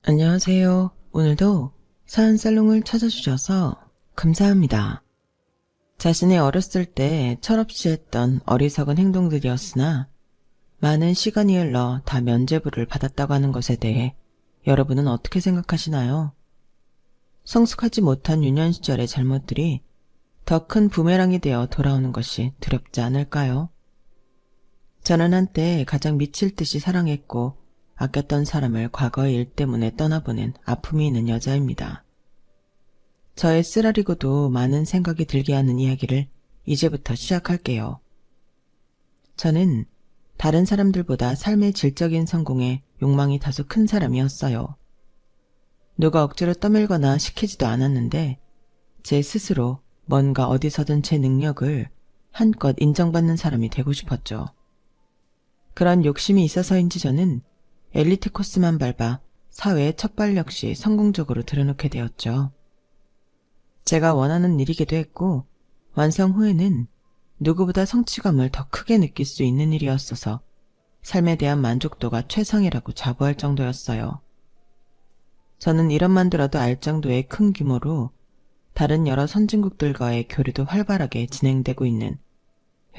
안녕하세요. 오늘도 사연살롱을 찾아주셔서 감사합니다. 자신이 어렸을 때 철없이 했던 어리석은 행동들이었으나 많은 시간이 흘러 다 면죄부를 받았다고 하는 것에 대해 여러분은 어떻게 생각하시나요? 성숙하지 못한 유년 시절의 잘못들이 더 큰 부메랑이 되어 돌아오는 것이 두렵지 않을까요? 저는 한때 가장 미칠 듯이 사랑했고 아꼈던 사람을 과거의 일 때문에 떠나보낸 아픔이 있는 여자입니다. 저의 쓰라리고도 많은 생각이 들게 하는 이야기를 이제부터 시작할게요. 저는 다른 사람들보다 삶의 질적인 성공에 욕망이 다소 큰 사람이었어요. 누가 억지로 떠밀거나 시키지도 않았는데 제 스스로 뭔가 어디서든 제 능력을 한껏 인정받는 사람이 되고 싶었죠. 그런 욕심이 있어서인지 저는 엘리트 코스만 밟아 사회의 첫발 역시 성공적으로 들여놓게 되었죠. 제가 원하는 일이기도 했고 완성 후에는 누구보다 성취감을 더 크게 느낄 수 있는 일이었어서 삶에 대한 만족도가 최상이라고 자부할 정도였어요. 저는 이름만 들어도 알 정도의 큰 규모로 다른 여러 선진국들과의 교류도 활발하게 진행되고 있는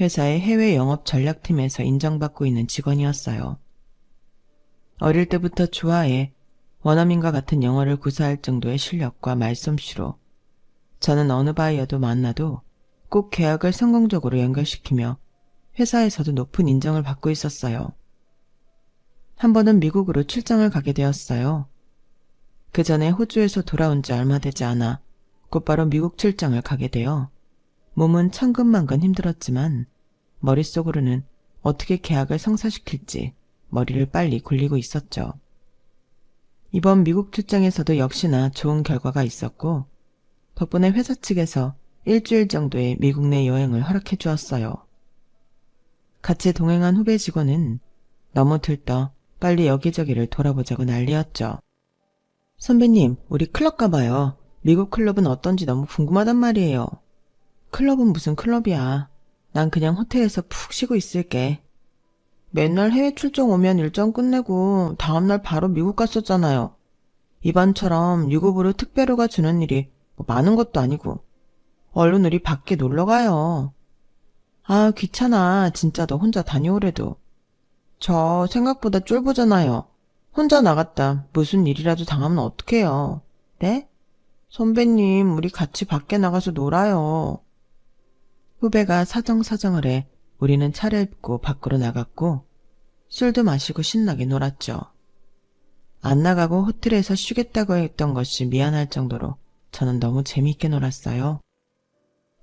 회사의 해외 영업 전략팀에서 인정받고 있는 직원이었어요. 어릴 때부터 좋아해 원어민과 같은 영어를 구사할 정도의 실력과 말솜씨로 저는 어느 바이어도 만나도 꼭 계약을 성공적으로 연결시키며 회사에서도 높은 인정을 받고 있었어요. 한 번은 미국으로 출장을 가게 되었어요. 그 전에 호주에서 돌아온 지 얼마 되지 않아 곧바로 미국 출장을 가게 되어 몸은 천근만근 힘들었지만 머릿속으로는 어떻게 계약을 성사시킬지 머리를 빨리 굴리고 있었죠. 이번 미국 출장에서도 역시나 좋은 결과가 있었고 덕분에 회사 측에서 일주일 정도의 미국 내 여행을 허락해 주었어요. 같이 동행한 후배 직원은 너무 들떠 빨리 여기저기를 돌아보자고 난리였죠. 선배님, 우리 클럽 가봐요. 미국 클럽은 어떤지 너무 궁금하단 말이에요. 클럽은 무슨 클럽이야. 난 그냥 호텔에서 푹 쉬고 있을게. 맨날 해외 출장 오면 일정 끝내고 다음날 바로 미국 갔었잖아요. 이번처럼 유급으로 특별휴가 주는 일이 뭐 많은 것도 아니고. 얼른 우리 밖에 놀러 가요. 아, 귀찮아. 진짜 너 혼자 다녀오래도. 저 생각보다 쫄보잖아요. 혼자 나갔다 무슨 일이라도 당하면 어떡해요. 네? 선배님, 우리 같이 밖에 나가서 놀아요. 후배가 사정사정을 해 우리는 차려입고 밖으로 나갔고 술도 마시고 신나게 놀았죠. 안 나가고 호텔에서 쉬겠다고 했던 것이 미안할 정도로 저는 너무 재미있게 놀았어요.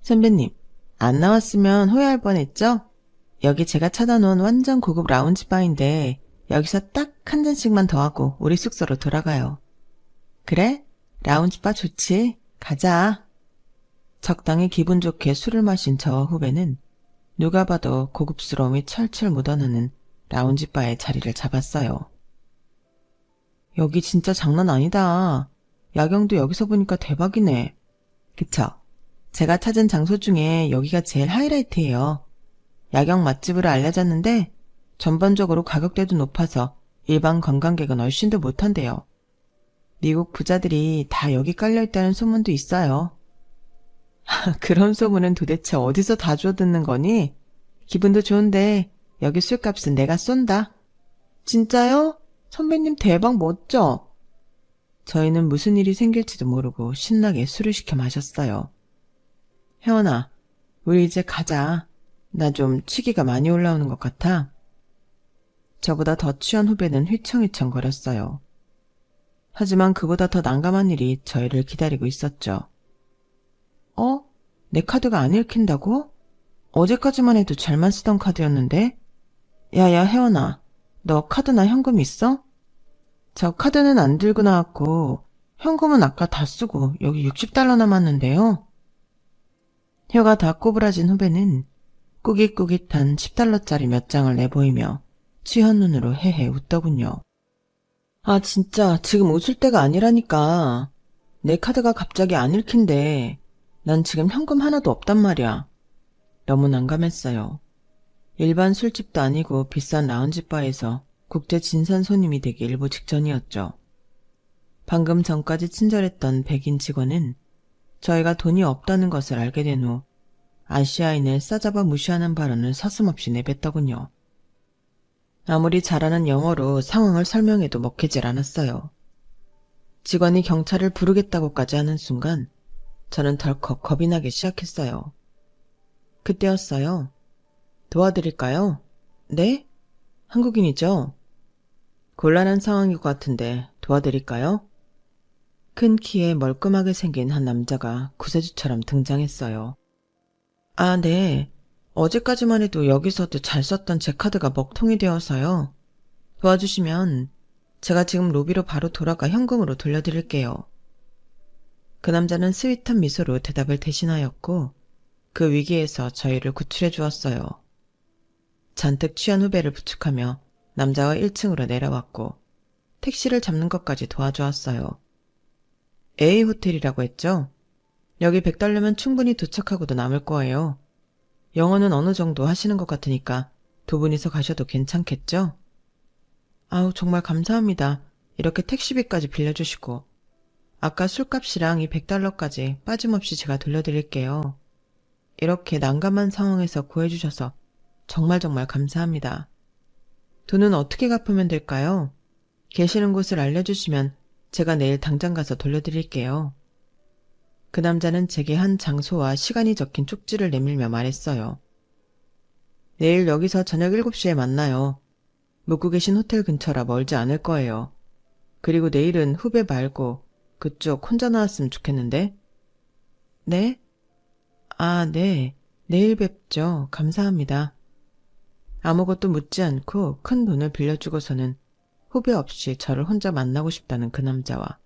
선배님, 안 나왔으면 후회할 뻔했죠? 여기 제가 찾아놓은 완전 고급 라운지 바인데 여기서 딱 한 잔씩만 더 하고 우리 숙소로 돌아가요. 그래? 라운지 바 좋지? 가자. 적당히 기분 좋게 술을 마신 저와 후배는 누가 봐도 고급스러움이 철철 묻어나는 라운지바에 자리를 잡았어요. 여기 진짜 장난 아니다. 야경도 여기서 보니까 대박이네. 그쵸? 제가 찾은 장소 중에 여기가 제일 하이라이트예요. 야경 맛집으로 알려졌는데 전반적으로 가격대도 높아서 일반 관광객은 얼씬도 못한대요. 미국 부자들이 다 여기 깔려있다는 소문도 있어요. 그런 소문은 도대체 어디서 다 주워듣는 거니? 기분도 좋은데 여기 술값은 내가 쏜다. 진짜요? 선배님 대박 멋져. 저희는 무슨 일이 생길지도 모르고 신나게 술을 시켜 마셨어요. 혜원아, 우리 이제 가자. 나 좀 취기가 많이 올라오는 것 같아. 저보다 더 취한 후배는 휘청휘청 거렸어요. 하지만 그보다 더 난감한 일이 저희를 기다리고 있었죠. 내 카드가 안 읽힌다고? 어제까지만 해도 잘만 쓰던 카드였는데? 야야 혜원아, 너 카드나 현금 있어? 저 카드는 안 들고 나왔고 현금은 아까 다 쓰고 여기 60달러 남았는데요. 혀가 다 꼬부라진 후배는 꾸깃꾸깃한 10달러짜리 몇 장을 내보이며 취한 눈으로 헤헤 웃더군요. 아 진짜 지금 웃을 때가 아니라니까. 내 카드가 갑자기 안 읽힌대. 난 지금 현금 하나도 없단 말이야. 너무 난감했어요. 일반 술집도 아니고 비싼 라운지바에서 국제 진산 손님이 되기 일보 직전이었죠. 방금 전까지 친절했던 백인 직원은 저희가 돈이 없다는 것을 알게 된 후 아시아인을 싸잡아 무시하는 발언을 서슴없이 내뱉더군요. 아무리 잘하는 영어로 상황을 설명해도 먹히질 않았어요. 직원이 경찰을 부르겠다고까지 하는 순간 저는 덜컥 겁이 나기 시작했어요. 그때였어요. 도와드릴까요? 네? 한국인이죠? 곤란한 상황일 것 같은데 도와드릴까요? 큰 키에 멀끔하게 생긴 한 남자가 구세주처럼 등장했어요. 아, 네. 어제까지만 해도 여기서도 잘 썼던 제 카드가 먹통이 되어서요. 도와주시면 제가 지금 로비로 바로 돌아가 현금으로 돌려드릴게요. 그 남자는 스윗한 미소로 대답을 대신하였고 그 위기에서 저희를 구출해 주었어요. 잔뜩 취한 후배를 부축하며 남자와 1층으로 내려왔고 택시를 잡는 것까지 도와주었어요. A호텔이라고 했죠? 여기 $100면 충분히 도착하고도 남을 거예요. 영어는 어느 정도 하시는 것 같으니까 두 분이서 가셔도 괜찮겠죠? 아우, 정말 감사합니다. 이렇게 택시비까지 빌려주시고. 아까 술값이랑 이 $100까지 빠짐없이 제가 돌려드릴게요. 이렇게 난감한 상황에서 구해주셔서 정말 감사합니다. 돈은 어떻게 갚으면 될까요? 계시는 곳을 알려주시면 제가 내일 당장 가서 돌려드릴게요. 그 남자는 제게 한 장소와 시간이 적힌 쪽지를 내밀며 말했어요. 내일 여기서 저녁 7시에 만나요. 묵고 계신 호텔 근처라 멀지 않을 거예요. 그리고 내일은 후배 말고 그쪽 혼자 나왔으면 좋겠는데. 네? 아, 네. 내일 뵙죠. 감사합니다. 아무것도 묻지 않고 큰 돈을 빌려주고서는 후배 없이 저를 혼자 만나고 싶다는 그 남자와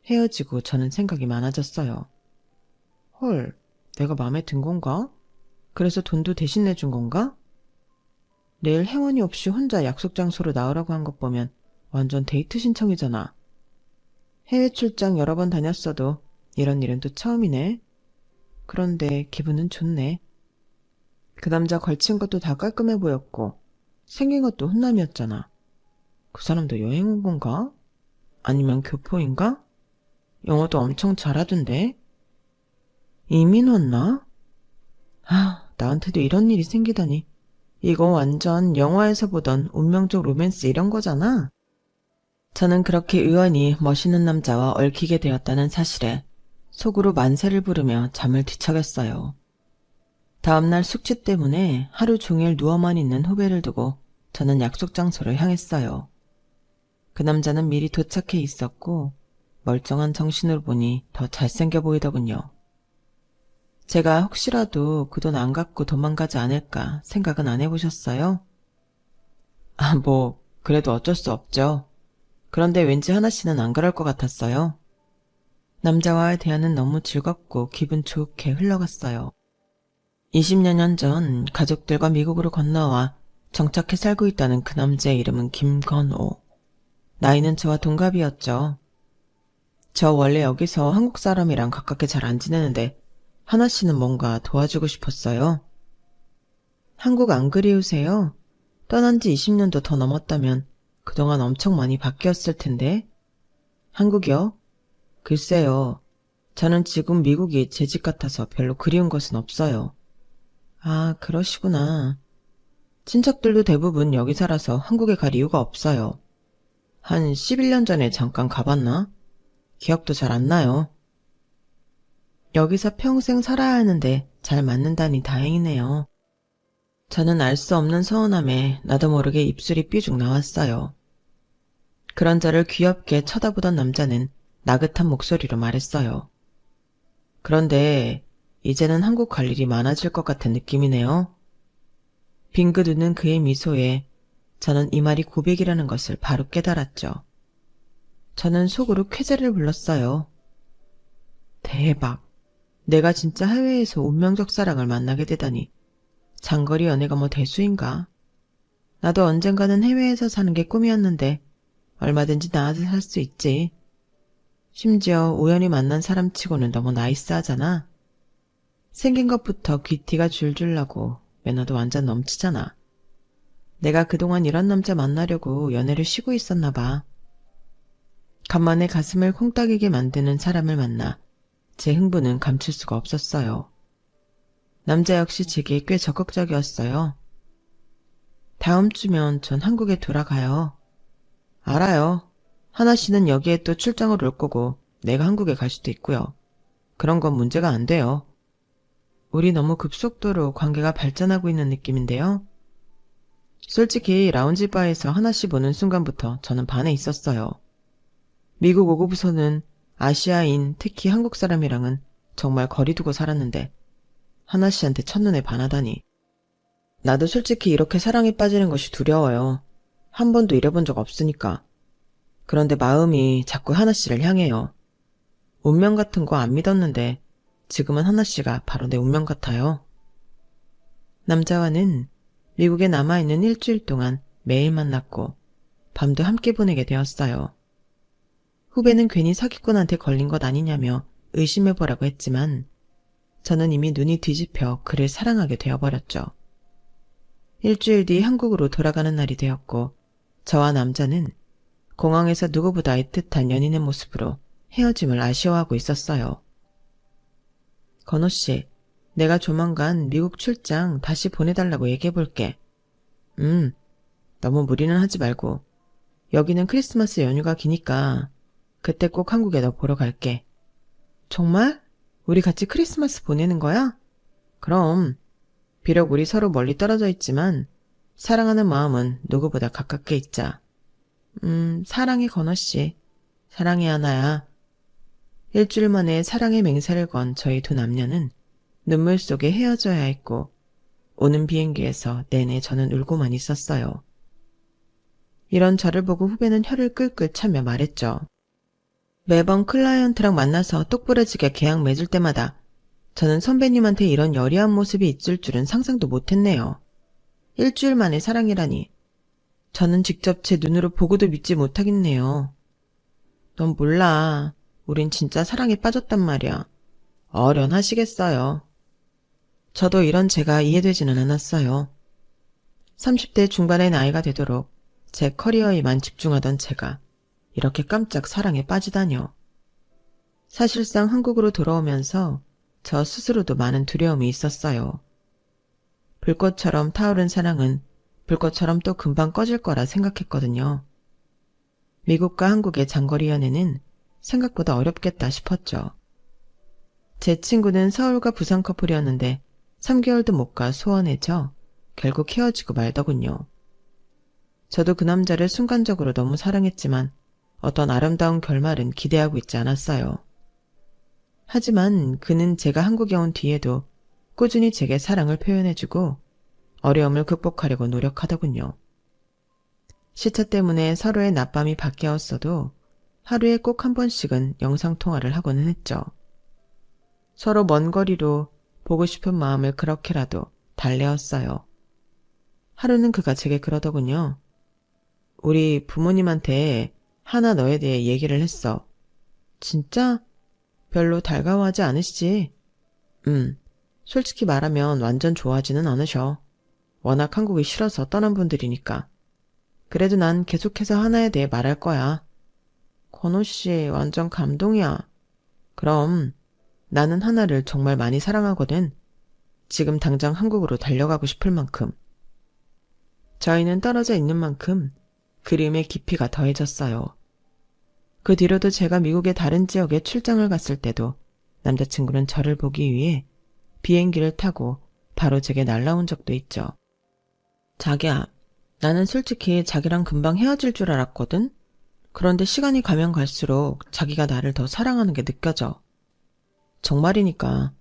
헤어지고 저는 생각이 많아졌어요. 헐, 내가 마음에 든 건가? 그래서 돈도 대신 내준 건가? 내일 혜원이 없이 혼자 약속 장소로 나오라고 한 것 보면 완전 데이트 신청이잖아. 해외 출장 여러 번 다녔어도 이런 일은 또 처음이네. 그런데 기분은 좋네. 그 남자 걸친 것도 다 깔끔해 보였고 생긴 것도 훈남이었잖아. 그 사람도 여행 온 건가? 아니면 교포인가? 영어도 엄청 잘하던데. 이민 왔나? 아, 나한테도 이런 일이 생기다니. 이거 완전 영화에서 보던 운명적 로맨스 이런 거잖아. 저는 그렇게 의원이 멋있는 남자와 얽히게 되었다는 사실에 속으로 만세를 부르며 잠을 뒤척였어요. 다음날 숙취 때문에 하루 종일 누워만 있는 후배를 두고 저는 약속 장소를 향했어요. 그 남자는 미리 도착해 있었고 멀쩡한 정신으로 보니 더 잘생겨 보이더군요. 제가 혹시라도 그 돈 안 갖고 도망가지 않을까 생각은 안 해보셨어요? 아, 그래도 어쩔 수 없죠. 그런데 왠지 하나씨는 안 그럴 것 같았어요. 남자와의 대화는 너무 즐겁고 기분 좋게 흘러갔어요. 20여 년 전 가족들과 미국으로 건너와 정착해 살고 있다는 그 남자의 이름은 김건호. 나이는 저와 동갑이었죠. 저 원래 여기서 한국 사람이랑 가깝게 잘 안 지내는데 하나씨는 뭔가 도와주고 싶었어요. 한국 안 그리우세요? 떠난 지 20년도 더 넘었다면 그동안 엄청 많이 바뀌었을 텐데. 한국이요? 글쎄요. 저는 지금 미국이 제 집 같아서 별로 그리운 것은 없어요. 아, 그러시구나. 친척들도 대부분 여기 살아서 한국에 갈 이유가 없어요. 한 11년 전에 잠깐 가봤나? 기억도 잘 안 나요. 여기서 평생 살아야 하는데 잘 맞는다니 다행이네요. 저는 알 수 없는 서운함에 나도 모르게 입술이 삐죽 나왔어요. 그런 저를 귀엽게 쳐다보던 남자는 나긋한 목소리로 말했어요. 그런데 이제는 한국 갈 일이 많아질 것 같은 느낌이네요. 빙긋 웃는 그의 미소에 저는 이 말이 고백이라는 것을 바로 깨달았죠. 저는 속으로 쾌재를 불렀어요. 대박. 내가 진짜 해외에서 운명적 사랑을 만나게 되다니. 장거리 연애가 대수인가? 나도 언젠가는 해외에서 사는 게 꿈이었는데 얼마든지 나아서 살 수 있지. 심지어 우연히 만난 사람치고는 너무 나이스하잖아. 생긴 것부터 귀티가 줄줄 나고 매너도 완전 넘치잖아. 내가 그동안 이런 남자 만나려고 연애를 쉬고 있었나 봐. 간만에 가슴을 콩닥이게 만드는 사람을 만나 제 흥분은 감출 수가 없었어요. 남자 역시 제게 꽤 적극적이었어요. 다음 주면 전 한국에 돌아가요. 알아요. 하나 씨는 여기에 또 출장을 올 거고 내가 한국에 갈 수도 있고요. 그런 건 문제가 안 돼요. 우리 너무 급속도로 관계가 발전하고 있는 느낌인데요. 솔직히 라운지 바에서 하나 씨 보는 순간부터 저는 반해 있었어요. 미국 오고부서는 아시아인, 특히 한국 사람이랑은 정말 거리 두고 살았는데 하나 씨한테 첫눈에 반하다니. 나도 솔직히 이렇게 사랑에 빠지는 것이 두려워요. 한 번도 이래본 적 없으니까. 그런데 마음이 자꾸 하나 씨를 향해요. 운명 같은 거 안 믿었는데 지금은 하나 씨가 바로 내 운명 같아요. 남자와는 미국에 남아있는 일주일 동안 매일 만났고 밤도 함께 보내게 되었어요. 후배는 괜히 사기꾼한테 걸린 것 아니냐며 의심해보라고 했지만 저는 이미 눈이 뒤집혀 그를 사랑하게 되어버렸죠. 일주일 뒤 한국으로 돌아가는 날이 되었고 저와 남자는 공항에서 누구보다 애틋한 연인의 모습으로 헤어짐을 아쉬워하고 있었어요. 건호 씨, 내가 조만간 미국 출장 다시 보내달라고 얘기해볼게. 너무 무리는 하지 말고 여기는 크리스마스 연휴가 기니까 그때 꼭 한국에 너 보러 갈게. 정말? 우리 같이 크리스마스 보내는 거야? 그럼. 비록 우리 서로 멀리 떨어져 있지만 사랑하는 마음은 누구보다 가깝게 있자. 사랑해 건호 씨. 사랑해 하나야. 일주일 만에 사랑의 맹세를 건 저희 두 남녀는 눈물 속에 헤어져야 했고 오는 비행기에서 내내 저는 울고만 있었어요. 이런 저를 보고 후배는 혀를 끌끌 차며 말했죠. 매번 클라이언트랑 만나서 똑부러지게 계약 맺을 때마다 저는 선배님한테 이런 여리한 모습이 있을 줄은 상상도 못했네요. 일주일 만에 사랑이라니. 저는 직접 제 눈으로 보고도 믿지 못하겠네요. 넌 몰라. 우린 진짜 사랑에 빠졌단 말이야. 어련하시겠어요. 저도 이런 제가 이해되지는 않았어요. 30대 중반의 나이가 되도록 제 커리어에만 집중하던 제가 이렇게 깜짝 사랑에 빠지다뇨. 사실상 한국으로 돌아오면서 저 스스로도 많은 두려움이 있었어요. 불꽃처럼 타오른 사랑은 불꽃처럼 또 금방 꺼질 거라 생각했거든요. 미국과 한국의 장거리 연애는 생각보다 어렵겠다 싶었죠. 제 친구는 서울과 부산 커플이었는데 3개월도 못 가 소원해져 결국 헤어지고 말더군요. 저도 그 남자를 순간적으로 너무 사랑했지만 어떤 아름다운 결말은 기대하고 있지 않았어요. 하지만 그는 제가 한국에 온 뒤에도 꾸준히 제게 사랑을 표현해주고 어려움을 극복하려고 노력하더군요. 시차 때문에 서로의 낮밤이 바뀌었어도 하루에 꼭 한 번씩은 영상통화를 하고는 했죠. 서로 먼 거리로 보고 싶은 마음을 그렇게라도 달래었어요. 하루는 그가 제게 그러더군요. 우리 부모님한테 하나 너에 대해 얘기를 했어. 진짜? 별로 달가워하지 않으시지? 솔직히 말하면 완전 좋아하지는 않으셔. 워낙 한국이 싫어서 떠난 분들이니까. 그래도 난 계속해서 하나에 대해 말할 거야. 건호씨 완전 감동이야. 그럼 나는 하나를 정말 많이 사랑하거든. 지금 당장 한국으로 달려가고 싶을 만큼. 저희는 떨어져 있는 만큼 그림의 깊이가 더해졌어요. 그 뒤로도 제가 미국의 다른 지역에 출장을 갔을 때도 남자친구는 저를 보기 위해 비행기를 타고 바로 제게 날라온 적도 있죠. 자기야, 나는 솔직히 자기랑 금방 헤어질 줄 알았거든? 그런데 시간이 가면 갈수록 자기가 나를 더 사랑하는 게 느껴져. 정말이니까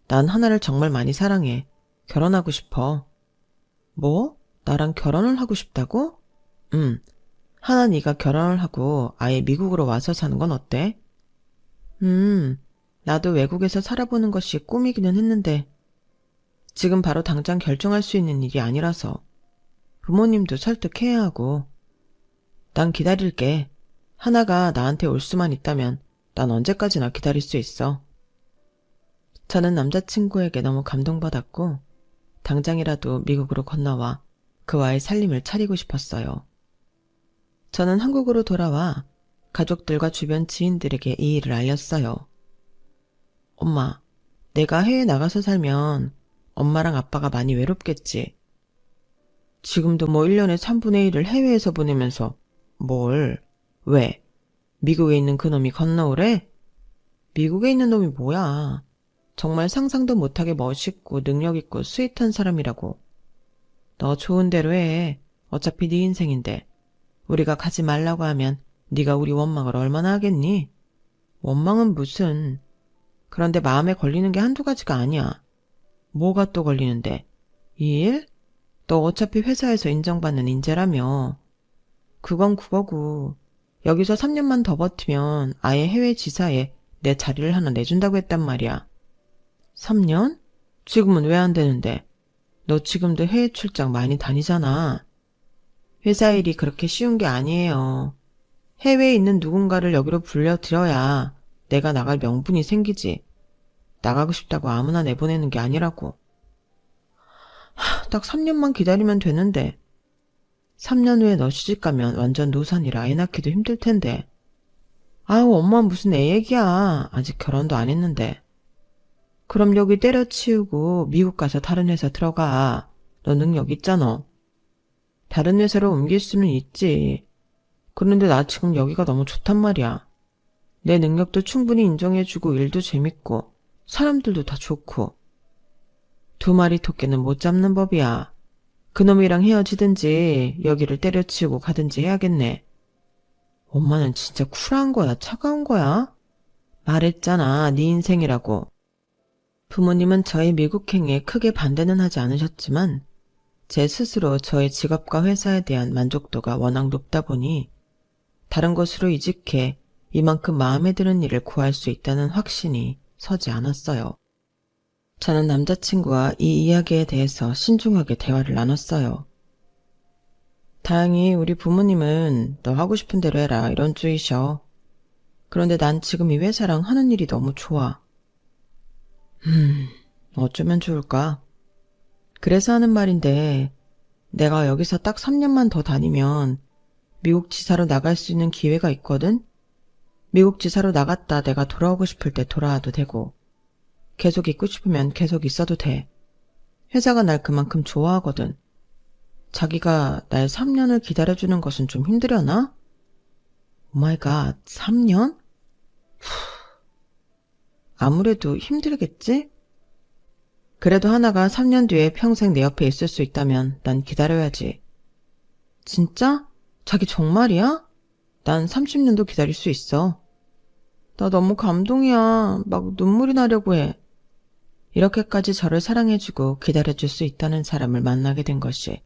난 하나를 정말 많이 사랑해. 결혼하고 싶어. 뭐? 나랑 결혼을 하고 싶다고? 하나 네가 결혼을 하고 아예 미국으로 와서 사는 건 어때? 나도 외국에서 살아보는 것이 꿈이기는 했는데 지금 바로 당장 결정할 수 있는 일이 아니라서 부모님도 설득해야 하고. 난 기다릴게. 하나가 나한테 올 수만 있다면 난 언제까지나 기다릴 수 있어. 저는 남자친구에게 너무 감동받았고 당장이라도 미국으로 건너와 그와의 살림을 차리고 싶었어요. 저는 한국으로 돌아와 가족들과 주변 지인들에게 이 일을 알렸어요. 엄마, 내가 해외 나가서 살면 엄마랑 아빠가 많이 외롭겠지. 지금도 뭐 1년에 3분의 1을 해외에서 보내면서 뭘? 왜? 미국에 있는 그놈이 건너오래? 미국에 있는 놈이 뭐야? 정말 상상도 못하게 멋있고 능력있고 스윗한 사람이라고. 너 좋은 대로 해. 어차피 네 인생인데. 우리가 가지 말라고 하면 네가 우리 원망을 얼마나 하겠니? 원망은 무슨. 그런데 마음에 걸리는 게 한두 가지가 아니야. 뭐가 또 걸리는데? 이 일? 너 어차피 회사에서 인정받는 인재라며. 그건 그거고. 여기서 3년만 더 버티면 아예 해외 지사에 내 자리를 하나 내준다고 했단 말이야. 3년? 지금은 왜 안 되는데? 너 지금도 해외 출장 많이 다니잖아. 회사 일이 그렇게 쉬운 게 아니에요. 해외에 있는 누군가를 여기로 불려들여야 내가 나갈 명분이 생기지. 나가고 싶다고 아무나 내보내는 게 아니라고. 딱 3년만 기다리면 되는데. 3년 후에 너 시집가면 완전 노산이라 애 낳기도 힘들 텐데. 아우, 엄마 무슨 애 얘기야. 아직 결혼도 안 했는데. 그럼 여기 때려치우고 미국 가서 다른 회사 들어가. 너 능력 있잖아. 다른 회사로 옮길 수는 있지. 그런데 나 지금 여기가 너무 좋단 말이야. 내 능력도 충분히 인정해주고 일도 재밌고 사람들도 다 좋고. 2마리 토끼는 못 잡는 법이야. 그놈이랑 헤어지든지 여기를 때려치우고 가든지 해야겠네. 엄마는 진짜 쿨한 거야? 차가운 거야? 말했잖아, 네 인생이라고. 부모님은 저의 미국행에 크게 반대는 하지 않으셨지만 제 스스로 저의 직업과 회사에 대한 만족도가 워낙 높다 보니 다른 곳으로 이직해 이만큼 마음에 드는 일을 구할 수 있다는 확신이 서지 않았어요. 저는 남자친구와 이 이야기에 대해서 신중하게 대화를 나눴어요. 다행히 우리 부모님은 너 하고 싶은 대로 해라 이런 주의셔. 그런데 난 지금 이 회사랑 하는 일이 너무 좋아. 어쩌면 좋을까? 그래서 하는 말인데 내가 여기서 딱 3년만 더 다니면 미국 지사로 나갈 수 있는 기회가 있거든? 미국 지사로 나갔다 내가 돌아오고 싶을 때 돌아와도 되고 계속 있고 싶으면 계속 있어도 돼. 회사가 날 그만큼 좋아하거든. 자기가 날 3년을 기다려주는 것은 좀 힘들려나? 오마이갓, 3년? 아무래도 힘들겠지? 그래도 하나가 3년 뒤에 평생 내 옆에 있을 수 있다면 난 기다려야지. 진짜? 자기 정말이야? 난 30년도 기다릴 수 있어. 나 너무 감동이야. 막 눈물이 나려고 해. 이렇게까지 저를 사랑해주고 기다려줄 수 있다는 사람을 만나게 된 것이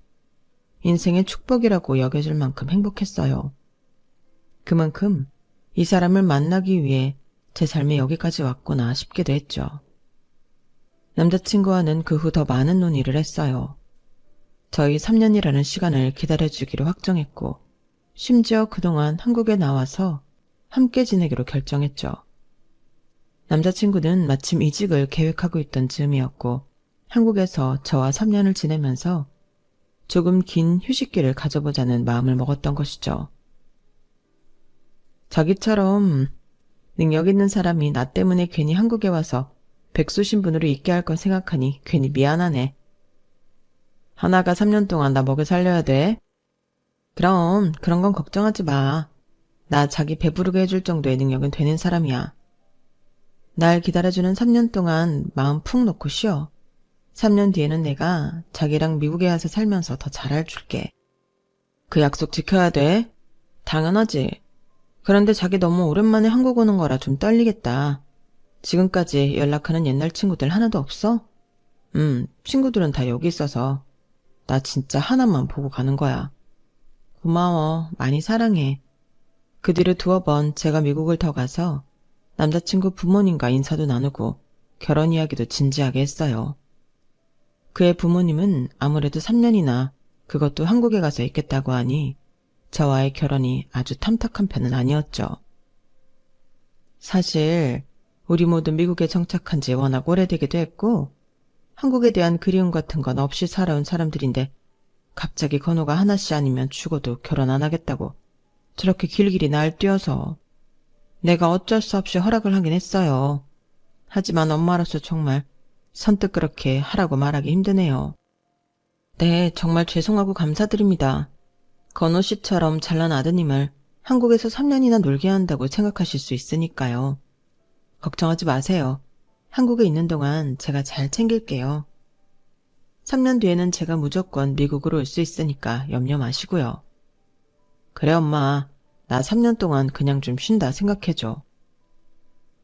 인생의 축복이라고 여겨질 만큼 행복했어요. 그만큼 이 사람을 만나기 위해 제 삶에 여기까지 왔구나 싶기도 했죠. 남자친구와는 그 후 더 많은 논의를 했어요. 저희 3년이라는 시간을 기다려주기로 확정했고 심지어 그동안 한국에 나와서 함께 지내기로 결정했죠. 남자친구는 마침 이직을 계획하고 있던 즈음이었고 한국에서 저와 3년을 지내면서 조금 긴 휴식기를 가져보자는 마음을 먹었던 것이죠. 자기처럼 능력 있는 사람이 나 때문에 괜히 한국에 와서 백수 신분으로 있게 할 건 생각하니 괜히 미안하네. 하나가 3년 동안 나 먹여 살려야 돼. 그럼 그런 건 걱정하지 마. 나 자기 배부르게 해줄 정도의 능력은 되는 사람이야. 날 기다려주는 3년 동안 마음 푹 놓고 쉬어. 3년 뒤에는 내가 자기랑 미국에 와서 살면서 더 잘해줄게. 그 약속 지켜야 돼. 당연하지. 그런데 자기 너무 오랜만에 한국 오는 거라 좀 떨리겠다. 지금까지 연락하는 옛날 친구들 하나도 없어? 친구들은 다 여기 있어서. 나 진짜 하나만 보고 가는 거야. 고마워. 많이 사랑해. 그 뒤로 2번 제가 미국을 더 가서 남자친구 부모님과 인사도 나누고 결혼 이야기도 진지하게 했어요. 그의 부모님은 아무래도 3년이나 그것도 한국에 가서 있겠다고 하니 저와의 결혼이 아주 탐탁한 편은 아니었죠. 사실 우리 모두 미국에 정착한 지 워낙 오래되기도 했고 한국에 대한 그리움 같은 건 없이 살아온 사람들인데 갑자기 건우가 하나씨 아니면 죽어도 결혼 안 하겠다고 저렇게 길길이 날뛰어서. 내가 어쩔 수 없이 허락을 하긴 했어요. 하지만 엄마로서 정말 선뜻 그렇게 하라고 말하기 힘드네요. 네, 정말 죄송하고 감사드립니다. 건호 씨처럼 잘난 아드님을 한국에서 3년이나 놀게 한다고 생각하실 수 있으니까요. 걱정하지 마세요. 한국에 있는 동안 제가 잘 챙길게요. 3년 뒤에는 제가 무조건 미국으로 올 수 있으니까 염려 마시고요. 그래 엄마, 나 3년 동안 그냥 좀 쉰다 생각해줘.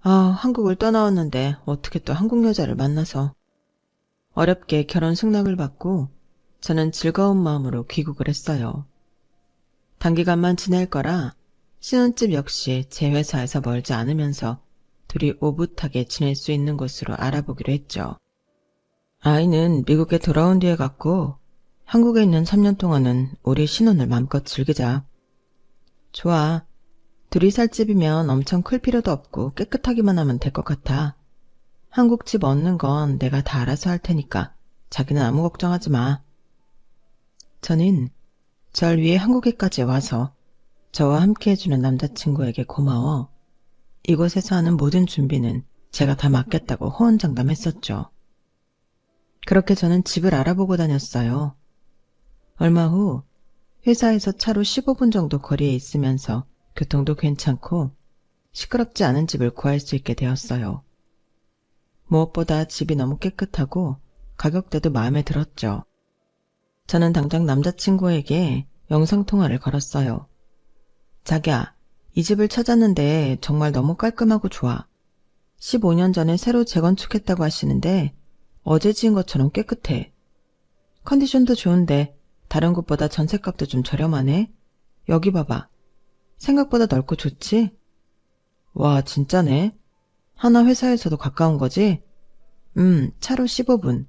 아, 한국을 떠나왔는데 어떻게 또 한국 여자를 만나서. 어렵게 결혼 승낙을 받고 저는 즐거운 마음으로 귀국을 했어요. 단기간만 지낼 거라 신혼집 역시 제 회사에서 멀지 않으면서 둘이 오붓하게 지낼 수 있는 곳으로 알아보기로 했죠. 아이는 미국에 돌아온 뒤에 갔고 한국에 있는 3년 동안은 우리 신혼을 마음껏 즐기자. 좋아. 둘이 살 집이면 엄청 클 필요도 없고 깨끗하기만 하면 될 것 같아. 한국 집 얻는 건 내가 다 알아서 할 테니까 자기는 아무 걱정하지 마. 저는 절 위해 한국에까지 와서 저와 함께 해주는 남자친구에게 고마워 이곳에서 하는 모든 준비는 제가 다 맡겠다고 호언장담했었죠. 그렇게 저는 집을 알아보고 다녔어요. 얼마 후 회사에서 차로 15분 정도 거리에 있으면서 교통도 괜찮고 시끄럽지 않은 집을 구할 수 있게 되었어요. 무엇보다 집이 너무 깨끗하고 가격대도 마음에 들었죠. 저는 당장 남자친구에게 영상통화를 걸었어요. 자기야, 이 집을 찾았는데 정말 너무 깔끔하고 좋아. 15년 전에 새로 재건축했다고 하시는데 어제 지은 것처럼 깨끗해. 컨디션도 좋은데 다른 곳보다 전셋값도 좀 저렴하네. 여기 봐봐. 생각보다 넓고 좋지? 와, 진짜네. 하나 회사에서도 가까운 거지? 차로 15분.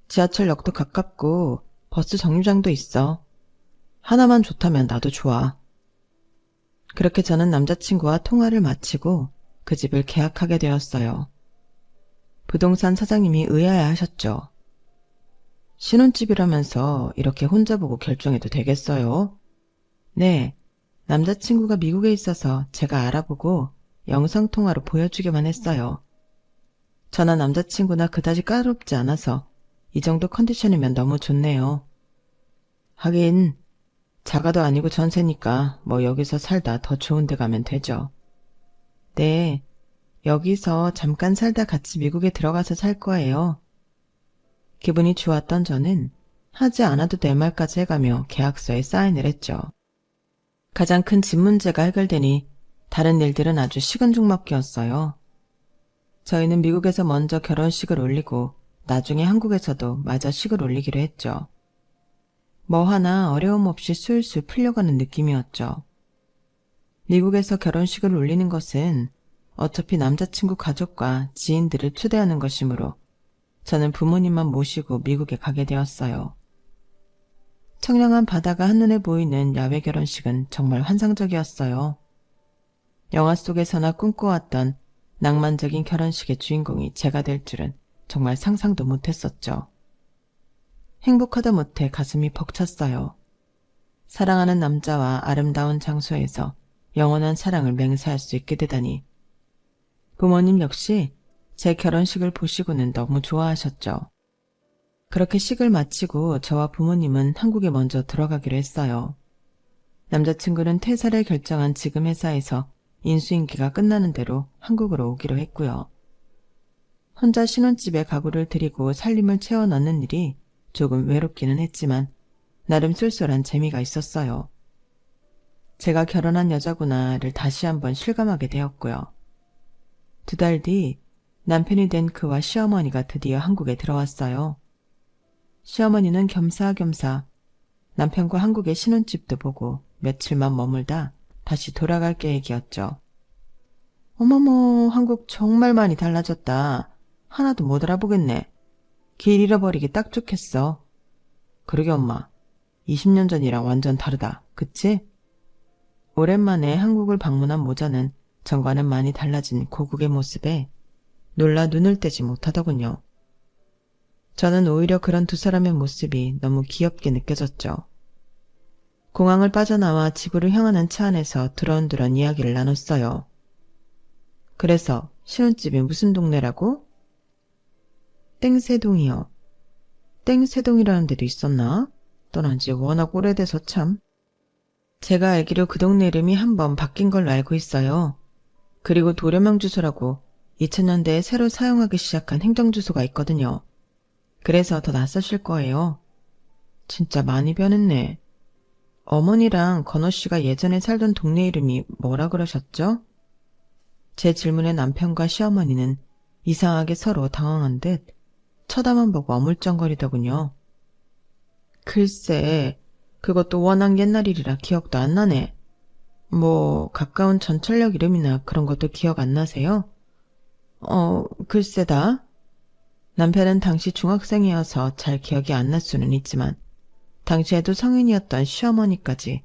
지하철역도 가깝고 버스 정류장도 있어. 하나만 좋다면 나도 좋아. 그렇게 저는 남자친구와 통화를 마치고 그 집을 계약하게 되었어요. 부동산 사장님이 의아해하셨죠. 신혼집이라면서 이렇게 혼자 보고 결정해도 되겠어요? 네, 남자친구가 미국에 있어서 제가 알아보고 영상통화로 보여주기만 했어요. 저나 남자친구나 그다지 까다롭지 않아서 이 정도 컨디션이면 너무 좋네요. 하긴 자가도 아니고 전세니까 뭐 여기서 살다 더 좋은 데 가면 되죠. 네, 여기서 잠깐 살다 같이 미국에 들어가서 살 거예요. 기분이 좋았던 저는 하지 않아도 될 말까지 해가며 계약서에 사인을 했죠. 가장 큰 집 문제가 해결되니 다른 일들은 아주 식은죽먹기였어요. 저희는 미국에서 먼저 결혼식을 올리고 나중에 한국에서도 마저 식을 올리기로 했죠. 뭐 하나 어려움 없이 술술 풀려가는 느낌이었죠. 미국에서 결혼식을 올리는 것은 어차피 남자친구 가족과 지인들을 초대하는 것이므로 저는 부모님만 모시고 미국에 가게 되었어요. 청량한 바다가 한눈에 보이는 야외 결혼식은 정말 환상적이었어요. 영화 속에서나 꿈꿔왔던 낭만적인 결혼식의 주인공이 제가 될 줄은 정말 상상도 못했었죠. 행복하다 못해 가슴이 벅찼어요. 사랑하는 남자와 아름다운 장소에서 영원한 사랑을 맹세할 수 있게 되다니. 부모님 역시 제 결혼식을 보시고는 너무 좋아하셨죠. 그렇게 식을 마치고 저와 부모님은 한국에 먼저 들어가기로 했어요. 남자친구는 퇴사를 결정한 지금 회사에서 인수인계가 끝나는 대로 한국으로 오기로 했고요. 혼자 신혼집에 가구를 들이고 살림을 채워 넣는 일이 조금 외롭기는 했지만 나름 쏠쏠한 재미가 있었어요. 제가 결혼한 여자구나를 다시 한번 실감하게 되었고요. 2달 뒤 남편이 된 그와 시어머니가 드디어 한국에 들어왔어요. 시어머니는 겸사겸사 남편과 한국의 신혼집도 보고 며칠만 머물다 다시 돌아갈 계획이었죠. 어머머, 한국 정말 많이 달라졌다. 하나도 못 알아보겠네. 길 잃어버리기 딱 좋겠어. 그러게 엄마, 20년 전이랑 완전 다르다. 그치? 오랜만에 한국을 방문한 모자는 전과는 많이 달라진 고국의 모습에 놀라 눈을 떼지 못하더군요. 저는 오히려 그런 두 사람의 모습이 너무 귀엽게 느껴졌죠. 공항을 빠져나와 집으로 향하는 차 안에서 두런두런 이야기를 나눴어요. 그래서 신혼집이 무슨 동네라고? 땡세동이요. 땡세동이라는 데도 있었나? 떠난 지 워낙 오래돼서 참. 제가 알기로 그 동네 이름이 한 번 바뀐 걸로 알고 있어요. 그리고 도려명 주소라고 2000년대에 새로 사용하기 시작한 행정주소가 있거든요. 그래서 더 낯서실 거예요. 진짜 많이 변했네. 어머니랑 건호 씨가 예전에 살던 동네 이름이 뭐라 그러셨죠? 제 질문에 남편과 시어머니는 이상하게 서로 당황한 듯 쳐다만 보고 어물쩡거리더군요. 글쎄, 그것도 워낙 옛날 일이라 기억도 안 나네. 뭐 가까운 전철역 이름이나 그런 것도 기억 안 나세요? 글쎄다. 남편은 당시 중학생이어서 잘 기억이 안 날 수는 있지만 당시에도 성인이었던 시어머니까지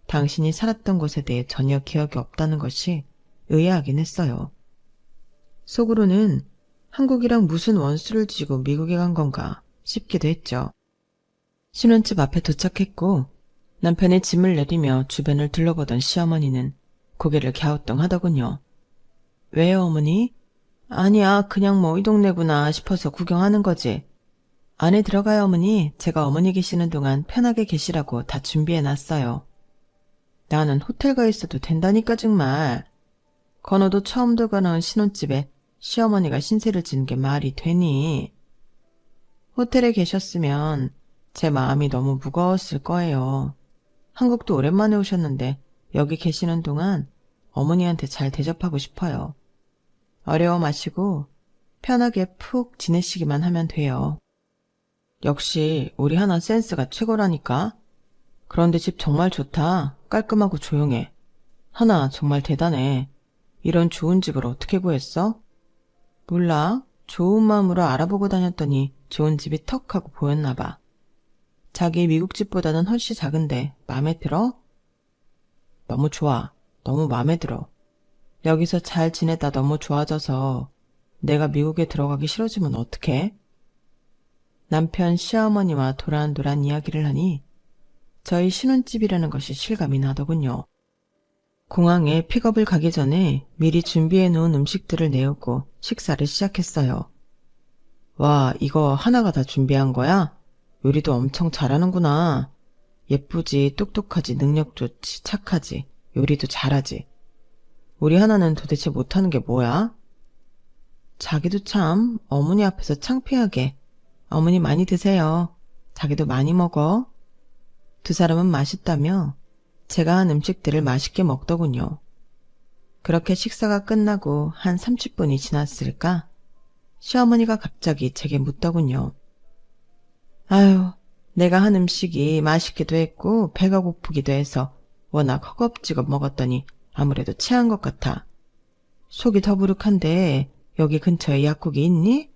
당신이 살았던 곳에 대해 전혀 기억이 없다는 것이 의아하긴 했어요. 속으로는 한국이랑 무슨 원수를 지고 미국에 간 건가 싶기도 했죠. 신혼집 앞에 도착했고 남편이 짐을 내리며 주변을 둘러보던 시어머니는 고개를 갸우뚱하더군요. 왜요, 어머니? 아니야, 그냥 뭐 이 동네구나 싶어서 구경하는 거지. 안에 들어가요, 어머니. 제가 어머니 계시는 동안 편하게 계시라고 다 준비해놨어요. 나는 호텔 가 있어도 된다니까 정말. 건호도 처음 들어가 나온 신혼집에 시어머니가 신세를 지는 게 말이 되니. 호텔에 계셨으면 제 마음이 너무 무거웠을 거예요. 한국도 오랜만에 오셨는데 여기 계시는 동안 어머니한테 잘 대접하고 싶어요. 어려워 마시고 편하게 푹 지내시기만 하면 돼요. 역시 우리 하나 센스가 최고라니까. 그런데 집 정말 좋다. 깔끔하고 조용해. 하나 정말 대단해. 이런 좋은 집을 어떻게 구했어? 몰라. 좋은 마음으로 알아보고 다녔더니 좋은 집이 턱 하고 보였나 봐. 자기 미국 집보다는 훨씬 작은데 마음에 들어? 너무 좋아. 너무 마음에 들어. 여기서 잘 지내다 너무 좋아져서 내가 미국에 들어가기 싫어지면 어떡해? 남편 시어머니와 도란도란 이야기를 하니 저희 신혼집이라는 것이 실감이 나더군요. 공항에 픽업을 가기 전에 미리 준비해 놓은 음식들을 내오고 식사를 시작했어요. 와, 이거 하나가 다 준비한 거야? 요리도 엄청 잘하는구나. 예쁘지, 똑똑하지, 능력 좋지, 착하지, 요리도 잘하지. 우리 하나는 도대체 못하는 게 뭐야? 자기도 참 어머니 앞에서 창피하게. 어머니 많이 드세요. 자기도 많이 먹어. 두 사람은 맛있다며 제가 한 음식들을 맛있게 먹더군요. 그렇게 식사가 끝나고 한 30분이 지났을까? 시어머니가 갑자기 제게 묻더군요. 아유, 내가 한 음식이 맛있기도 했고 배가 고프기도 해서 워낙 허겁지겁 먹었더니 아무래도 체한 것 같아. 속이 더부룩한데 여기 근처에 약국이 있니?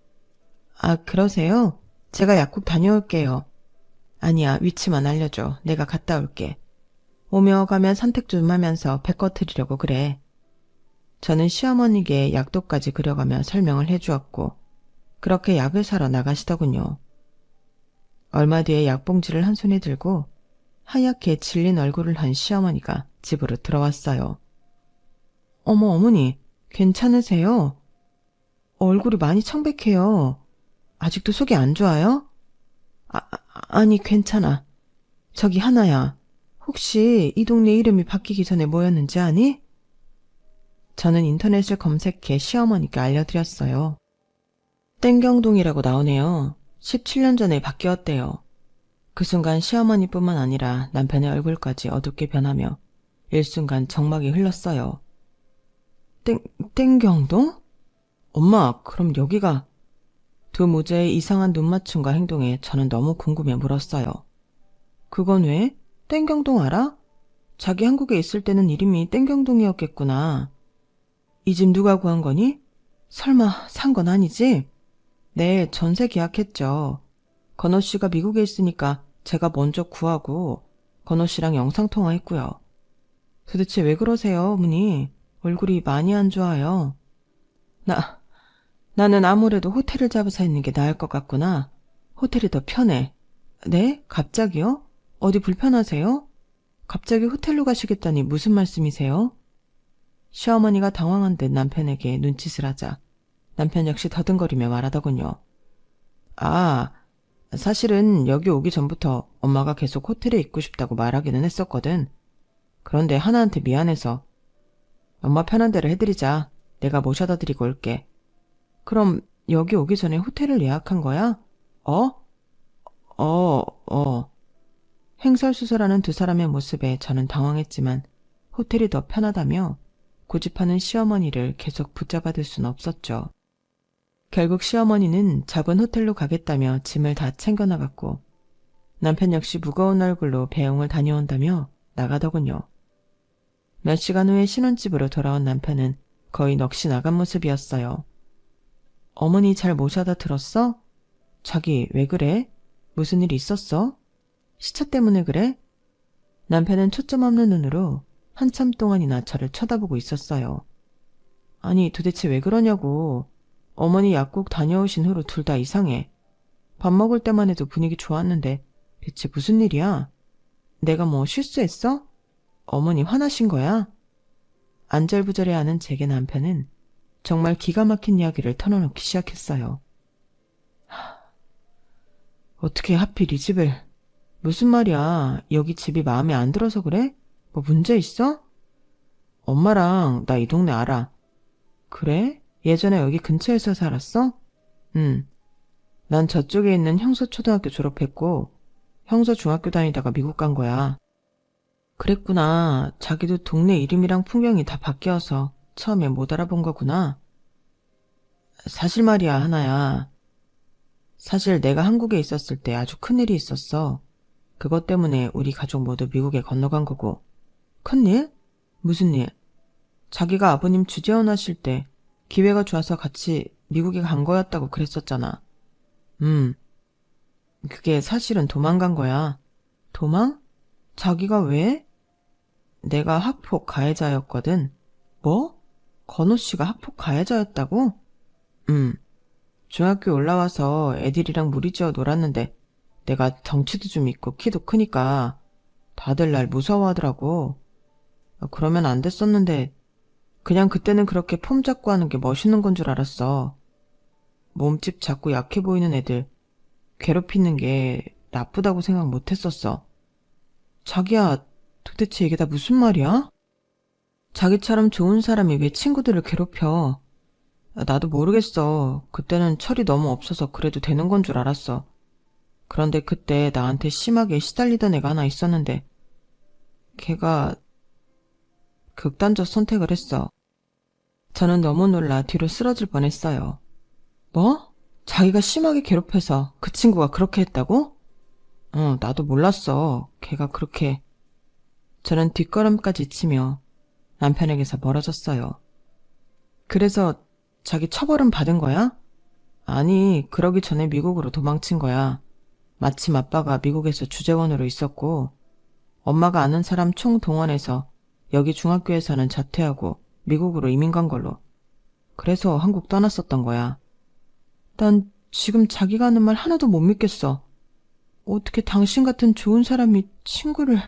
아, 그러세요? 제가 약국 다녀올게요. 아니야, 위치만 알려줘. 내가 갔다 올게. 오며 가면 선택 좀 하면서 배 꺼트리려고 그래. 저는 시어머니께 약도까지 그려가며 설명을 해주었고 그렇게 약을 사러 나가시더군요. 얼마 뒤에 약봉지를 한 손에 들고 하얗게 질린 얼굴을 한 시어머니가 집으로 들어왔어요. 어머, 어머니, 괜찮으세요? 얼굴이 많이 청백해요. 아직도 속이 안 좋아요? 아니, 괜찮아. 저기 하나야. 혹시 이 동네 이름이 바뀌기 전에 뭐였는지 아니? 저는 인터넷을 검색해 시어머니께 알려드렸어요. 땡경동이라고 나오네요. 17년 전에 바뀌었대요. 그 순간 시어머니뿐만 아니라 남편의 얼굴까지 어둡게 변하며 일순간 정막이 흘렀어요. 땡경동? 엄마, 그럼 여기가... 두 모자의 이상한 눈맞춤과 행동에 저는 너무 궁금해 물었어요. 그건 왜? 땡경동 알아? 자기 한국에 있을 때는 이름이 땡경동이었겠구나. 이 집 누가 구한 거니? 설마 산 건 아니지? 네, 전세 계약했죠. 건호 씨가 미국에 있으니까 제가 먼저 구하고 건호 씨랑 영상통화했고요. 도대체 왜 그러세요, 어머니? 얼굴이 많이 안 좋아요. 나는 아무래도 호텔을 잡아서 있는 게 나을 것 같구나. 호텔이 더 편해. 네? 갑자기요? 어디 불편하세요? 갑자기 호텔로 가시겠다니 무슨 말씀이세요? 시어머니가 당황한 듯 남편에게 눈짓을 하자 남편 역시 더듬거리며 말하더군요. 아, 사실은 여기 오기 전부터 엄마가 계속 호텔에 있고 싶다고 말하기는 했었거든. 그런데 하나한테 미안해서. 엄마 편한 대로 해드리자. 내가 모셔다 드리고 올게. 그럼 여기 오기 전에 호텔을 예약한 거야? 어? 횡설수설하는 두 사람의 모습에 저는 당황했지만 호텔이 더 편하다며 고집하는 시어머니를 계속 붙잡아둘 순 없었죠. 결국 시어머니는 작은 호텔로 가겠다며 짐을 다 챙겨나갔고 남편 역시 무거운 얼굴로 배웅을 다녀온다며 나가더군요. 몇 시간 후에 신혼집으로 돌아온 남편은 거의 넋이 나간 모습이었어요. 어머니 잘 모셔다 들었어? 자기 왜 그래? 무슨 일 있었어? 시차 때문에 그래? 남편은 초점 없는 눈으로 한참 동안이나 저를 쳐다보고 있었어요. 아니 도대체 왜 그러냐고. 어머니 약국 다녀오신 후로 둘 다 이상해. 밥 먹을 때만 해도 분위기 좋았는데 대체 무슨 일이야? 내가 뭐 실수했어? 어머니 화나신 거야? 안절부절해하는 제게 남편은 정말 기가 막힌 이야기를 털어놓기 시작했어요. 어떻게 하필 이 집을... 무슨 말이야? 여기 집이 마음에 안 들어서 그래? 뭐 문제 있어? 엄마랑 나 이 동네 알아. 그래? 예전에 여기 근처에서 살았어? 응. 난 저쪽에 있는 형서초등학교 졸업했고 형서중학교 다니다가 미국 간 거야. 그랬구나. 자기도 동네 이름이랑 풍경이 다 바뀌어서 처음에 못 알아본 거구나. 사실 말이야, 하나야. 사실 내가 한국에 있었을 때 아주 큰일이 있었어. 그것 때문에 우리 가족 모두 미국에 건너간 거고. 큰일? 무슨 일? 자기가 아버님 주재원하실 때 기회가 좋아서 같이 미국에 간 거였다고 그랬었잖아. 그게 사실은 도망간 거야. 도망? 자기가 왜? 내가 학폭 가해자였거든. 뭐? 건호 씨가 학폭 가해자였다고? 중학교에 올라와서 애들이랑 무리지어 놀았는데 내가 덩치도 좀 있고 키도 크니까 다들 날 무서워하더라고. 그러면 안 됐었는데 그냥 그때는 그렇게 폼 잡고 하는 게 멋있는 건 줄 알았어. 몸집 작고 약해 보이는 애들 괴롭히는 게 나쁘다고 생각 못 했었어. 자기야, 도대체 이게 다 무슨 말이야? 자기처럼 좋은 사람이 왜 친구들을 괴롭혀? 나도 모르겠어. 그때는 철이 너무 없어서 그래도 되는 건 줄 알았어. 그런데 그때 나한테 심하게 시달리던 애가 하나 있었는데 걔가 극단적 선택을 했어. 저는 너무 놀라 뒤로 쓰러질 뻔했어요. 뭐? 자기가 심하게 괴롭혀서 그 친구가 그렇게 했다고? 나도 몰랐어. 걔가 그렇게... 저는 뒷걸음까지 치며 남편에게서 멀어졌어요. 그래서 자기 처벌은 받은 거야? 아니, 그러기 전에 미국으로 도망친 거야. 마침 아빠가 미국에서 주재원으로 있었고 엄마가 아는 사람 총동원해서 여기 중학교에서는 자퇴하고 미국으로 이민 간 걸로. 그래서 한국 떠났었던 거야. 난 지금 자기가 하는 말 하나도 못 믿겠어. 어떻게 당신 같은 좋은 사람이 친구를...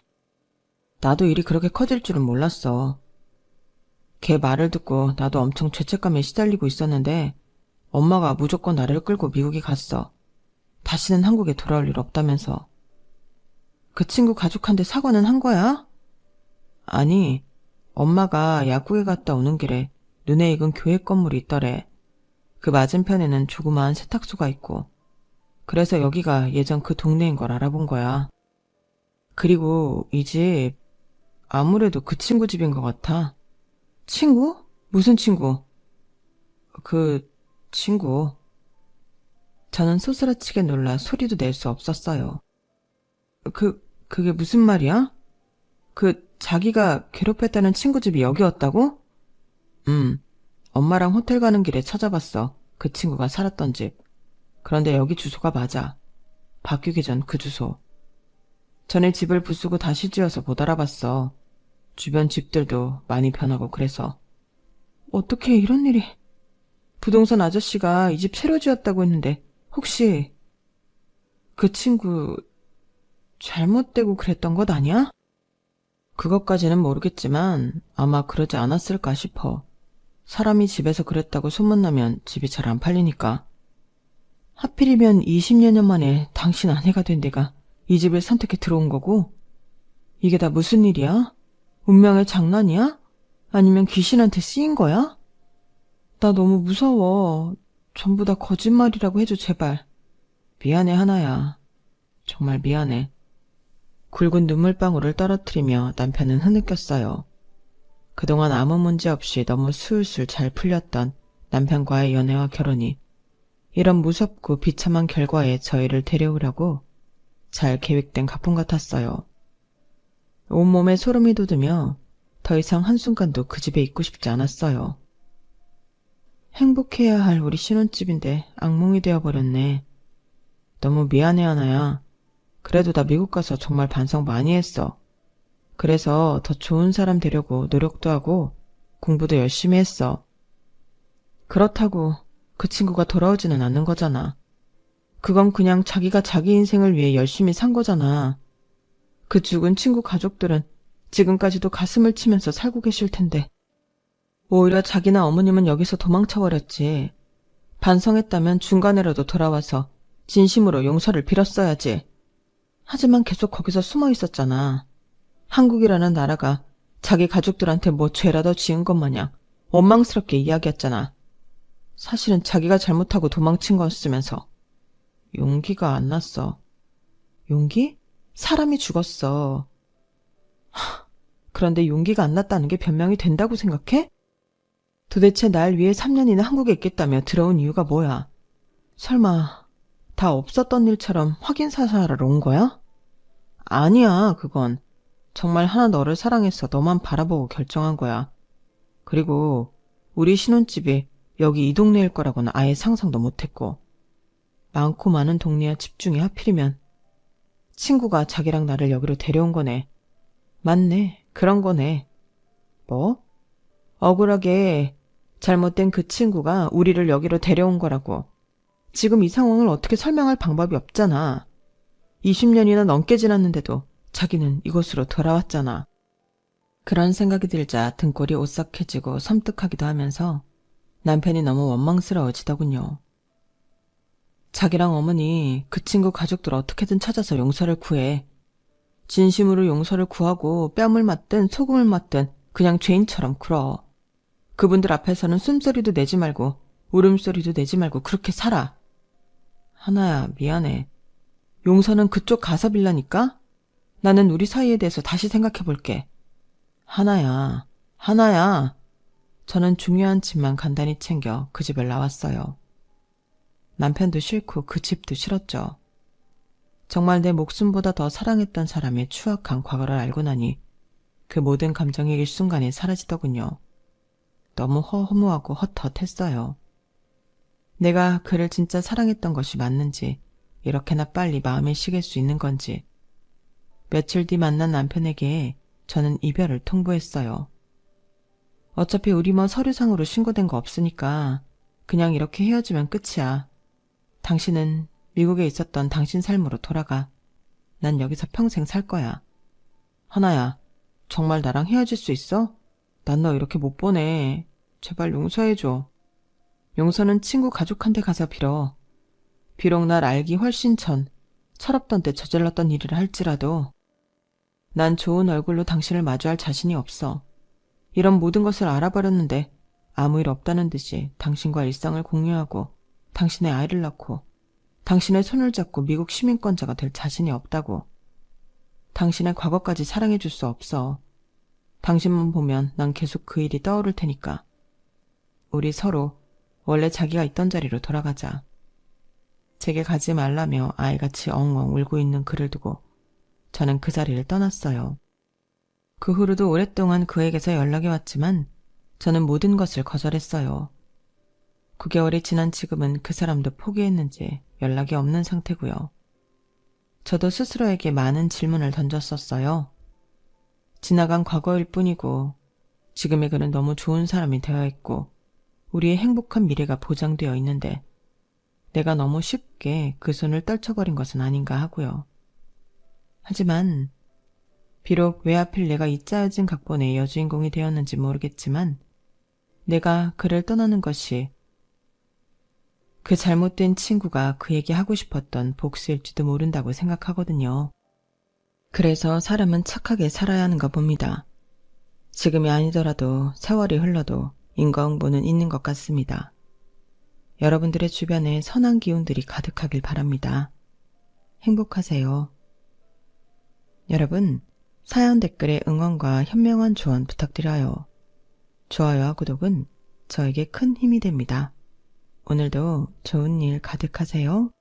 나도 일이 그렇게 커질 줄은 몰랐어. 걔 말을 듣고 나도 엄청 죄책감에 시달리고 있었는데 엄마가 무조건 나를 끌고 미국에 갔어. 다시는 한국에 돌아올 일 없다면서. 그 친구 가족한테 사과는 한 거야? 아니, 엄마가 약국에 갔다 오는 길에 눈에 익은 교회 건물이 있더래. 그 맞은편에는 조그마한 세탁소가 있고. 그래서 여기가 예전 그 동네인 걸 알아본 거야. 그리고 이 집 아무래도 그 친구 집인 것 같아. 친구? 무슨 친구? 그 친구. 저는 소스라치게 놀라 소리도 낼 수 없었어요. 그게 무슨 말이야? 자기가 괴롭혔다는 친구 집이 여기였다고? 엄마랑 호텔 가는 길에 찾아봤어. 그 친구가 살았던 집. 그런데 여기 주소가 맞아. 바뀌기 전 그 주소. 전에 집을 부수고 다시 지어서 못 알아봤어. 주변 집들도 많이 변하고 그래서. 어떻게 이런 일이... 부동산 아저씨가 이 집 새로 지었다고 했는데 혹시 그 친구 잘못되고 그랬던 것 아니야? 그것까지는 모르겠지만 아마 그러지 않았을까 싶어. 사람이 집에서 그랬다고 소문나면 집이 잘 안 팔리니까. 하필이면 20년 만에 당신 아내가 된 내가 이 집을 선택해 들어온 거고? 이게 다 무슨 일이야? 운명의 장난이야? 아니면 귀신한테 쓰인 거야? 나 너무 무서워. 전부 다 거짓말이라고 해줘, 제발. 미안해, 하나야. 정말 미안해. 굵은 눈물방울을 떨어뜨리며 남편은 흐느꼈어요. 그동안 아무 문제 없이 너무 술술 잘 풀렸던 남편과의 연애와 결혼이 이런 무섭고 비참한 결과에 저희를 데려오려고 잘 계획된 가품 같았어요. 온몸에 소름이 돋으며 더 이상 한순간도 그 집에 있고 싶지 않았어요. 행복해야 할 우리 신혼집인데 악몽이 되어버렸네. 너무 미안해, 하나야. 그래도 나 미국 가서 정말 반성 많이 했어. 그래서 더 좋은 사람 되려고 노력도 하고 공부도 열심히 했어. 그렇다고 그 친구가 돌아오지는 않는 거잖아. 그건 그냥 자기가 자기 인생을 위해 열심히 산 거잖아. 그 죽은 친구 가족들은 지금까지도 가슴을 치면서 살고 계실 텐데. 오히려 자기나 어머님은 여기서 도망쳐버렸지. 반성했다면 중간에라도 돌아와서 진심으로 용서를 빌었어야지. 하지만 계속 거기서 숨어 있었잖아. 한국이라는 나라가 자기 가족들한테 뭐 죄라도 지은 것 마냥 원망스럽게 이야기했잖아. 사실은 자기가 잘못하고 도망친 거였으면서. 용기가 안 났어. 용기? 사람이 죽었어. 그런데 용기가 안 났다는 게 변명이 된다고 생각해? 도대체 날 위해 3년이나 한국에 있겠다며 들어온 이유가 뭐야? 설마 다 없었던 일처럼 확인 사살하러 온 거야? 아니야, 그건. 정말 하나 너를 사랑해서 너만 바라보고 결정한 거야. 그리고 우리 신혼집이 여기 이 동네일 거라고는 아예 상상도 못했고. 많고 많은 동네와 집 중에 하필이면 친구가 자기랑 나를 여기로 데려온 거네. 맞네, 그런 거네. 뭐? 억울하게 잘못된 그 친구가 우리를 여기로 데려온 거라고. 지금 이 상황을 어떻게 설명할 방법이 없잖아. 20년이나 넘게 지났는데도 자기는 이곳으로 돌아왔잖아. 그런 생각이 들자 등골이 오싹해지고 섬뜩하기도 하면서 남편이 너무 원망스러워지더군요. 자기랑 어머니, 그 친구 가족들 어떻게든 찾아서 용서를 구해. 진심으로 용서를 구하고 뺨을 맞든 소금을 맞든 그냥 죄인처럼 굴어. 그분들 앞에서는 숨소리도 내지 말고 울음소리도 내지 말고 그렇게 살아. 하나야, 미안해. 용서는 그쪽 가서 빌라니까? 나는 우리 사이에 대해서 다시 생각해 볼게. 하나야, 하나야. 저는 중요한 짐만 간단히 챙겨 그 집을 나왔어요. 남편도 싫고 그 집도 싫었죠. 정말 내 목숨보다 더 사랑했던 사람의 추악한 과거를 알고 나니 그 모든 감정이 일순간에 사라지더군요. 너무 허무하고 헛헛했어요. 내가 그를 진짜 사랑했던 것이 맞는지, 이렇게나 빨리 마음이 식을 수 있는 건지. 며칠 뒤 만난 남편에게 저는 이별을 통보했어요. 어차피 우리 뭐 서류상으로 신고된 거 없으니까 그냥 이렇게 헤어지면 끝이야. 당신은 미국에 있었던 당신 삶으로 돌아가. 난 여기서 평생 살 거야. 하나야, 정말 나랑 헤어질 수 있어? 난 너 이렇게 못 보내. 제발 용서해줘. 용서는 친구 가족한테 가서 빌어. 비록 날 알기 훨씬 전 철없던 때 저질렀던 일이라 할지라도 난 좋은 얼굴로 당신을 마주할 자신이 없어. 이런 모든 것을 알아버렸는데 아무 일 없다는 듯이 당신과 일상을 공유하고 당신의 아이를 낳고 당신의 손을 잡고 미국 시민권자가 될 자신이 없다고. 당신의 과거까지 사랑해줄 수 없어. 당신만 보면 난 계속 그 일이 떠오를 테니까. 우리 서로 원래 자기가 있던 자리로 돌아가자. 제게 가지 말라며 아이같이 엉엉 울고 있는 그를 두고 저는 그 자리를 떠났어요. 그 후로도 오랫동안 그에게서 연락이 왔지만 저는 모든 것을 거절했어요. 9개월이 지난 지금은 그 사람도 포기했는지 연락이 없는 상태고요. 저도 스스로에게 많은 질문을 던졌었어요. 지나간 과거일 뿐이고 지금의 그는 너무 좋은 사람이 되어 있고 우리의 행복한 미래가 보장되어 있는데 내가 너무 쉽게 그 손을 떨쳐버린 것은 아닌가 하고요. 하지만 비록 왜 하필 내가 이 짜여진 각본의 여주인공이 되었는지 모르겠지만 내가 그를 떠나는 것이 그 잘못된 친구가 그에게 하고 싶었던 복수일지도 모른다고 생각하거든요. 그래서 사람은 착하게 살아야 하는가 봅니다. 지금이 아니더라도 세월이 흘러도 인과응보는 있는 것 같습니다. 여러분들의 주변에 선한 기운들이 가득하길 바랍니다. 행복하세요. 여러분, 사연 댓글에 응원과 현명한 조언 부탁드려요. 좋아요와 구독은 저에게 큰 힘이 됩니다. 오늘도 좋은 일 가득하세요.